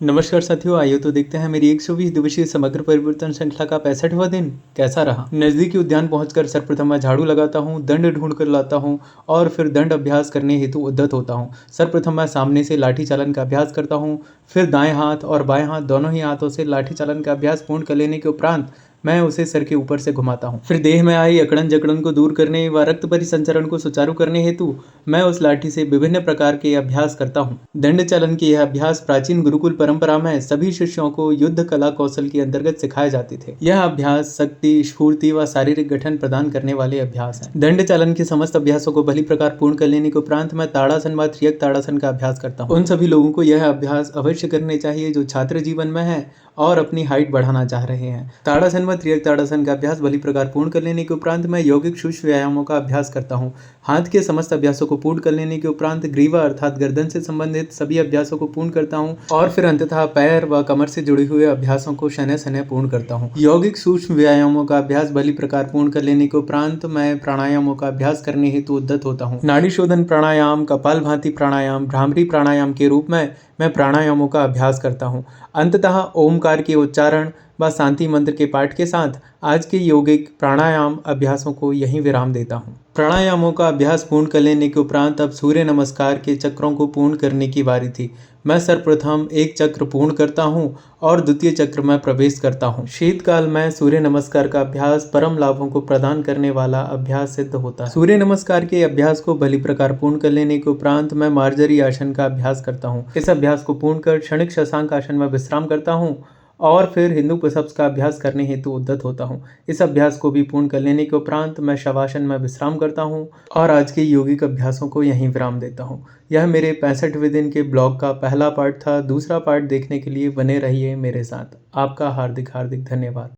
नमस्कार साथियों, आइए तो देखते हैं मेरी 120 दिवसीय समग्र परिवर्तन श्रृंखला का 65वां दिन कैसा रहा। नजदीकी उद्यान पहुंचकर सर्वप्रथम मैं झाड़ू लगाता हूं, दंड ढूंढ कर लाता हूं और फिर दंड अभ्यास करने हेतु उद्यत होता हूं। सर्वप्रथम मैं सामने से लाठी चालन का अभ्यास करता हूं, फिर दाएं हाथ और बाएं हाथ दोनों ही हाथों से लाठी चालन का अभ्यास पूर्ण कर लेने के उपरांत मैं उसे सर के ऊपर से घुमाता हूँ। फिर देह में आई अकड़न जकड़न को दूर करने व रक्त परिसंचरण को सुचारू करने हेतु मैं उस लाठी से विभिन्न प्रकार के अभ्यास करता हूँ। दंड चालन के यह अभ्यास प्राचीन गुरुकुल परंपरा में सभी शिष्यों को युद्ध कला कौशल के अंतर्गत सिखाए जाते थे। यह अभ्यास शक्ति, स्फूर्ति व शारीरिक गठन प्रदान करने वाले अभ्यास हैं। दंड चालन के समस्त अभ्यासों को भली प्रकार पूर्ण कर लेने के उपरांत मैं ताड़ासन व त्रियक ताड़ासन का अभ्यास करता हूँ। उन सभी लोगों को यह अभ्यास अवश्य करने चाहिए जो छात्र जीवन में है और अपनी हाइट बढ़ाना चाह रहे हैं। ताड़ासन व त्रियक ताड़ासन का अभ्यास भली प्रकार पूर्ण कर लेने के उपरांत मैं यौगिक सूक्ष्म व्यायामों का अभ्यास करता हूँ। हाथ के समस्त अभ्यासों को पूर्ण कर लेने के उपरांत ग्रीवा अर्थात गर्दन से संबंधित सभी अभ्यासों को पूर्ण करता हूँ और फिर अंततः पैर व कमर से जुड़े हुए अभ्यासों को शनय शनय पूर्ण करता हूँ। यौगिक सूक्ष्म व्यायामों का अभ्यास भली प्रकार पूर्ण कर लेने के उपरांत मैं प्राणायामों का अभ्यास करने हेतु उद्यत होता हूँ। नाड़ी शोधन प्राणायाम, कपालभाति प्राणायाम, भ्रामरी प्राणायाम के रूप में मैं प्राणायामों का अभ्यास करता हूँ। अंततः ओमकार के उच्चारण व शांति मंत्र के पाठ के साथ आज के यौगिक प्राणायाम अभ्यासों को यहीं विराम देता हूँ। प्राणायामों का अभ्यास पूर्ण कर लेने के उपरांत अब सूर्य नमस्कार के चक्रों को पूर्ण करने की बारी थी। मैं सर्वप्रथम एक चक्र पूर्ण करता हूँ और द्वितीय चक्र में प्रवेश करता हूँ। शीतकाल में सूर्य नमस्कार का अभ्यास परम लाभों को प्रदान करने वाला अभ्यास सिद्ध होता है। सूर्य नमस्कार के अभ्यास को भली प्रकार पूर्ण कर लेने के उपरांत मैं मार्जरी आसन का अभ्यास करता हूँ। इस अभ्यास को पूर्ण कर क्षणिक शशांक आसन में विश्राम करता हूँ और फिर हिंदू पुशअप्स का अभ्यास करने हेतु उद्यत होता हूँ। इस अभ्यास को भी पूर्ण कर लेने के उपरांत मैं शवासन में विश्राम करता हूँ और आज के यौगिक अभ्यासों को यहीं विराम देता हूँ। यह मेरे 65वें दिन के ब्लॉग का पहला पार्ट था। दूसरा पार्ट देखने के लिए बने रहिए मेरे साथ। आपका हार्दिक हार्दिक धन्यवाद।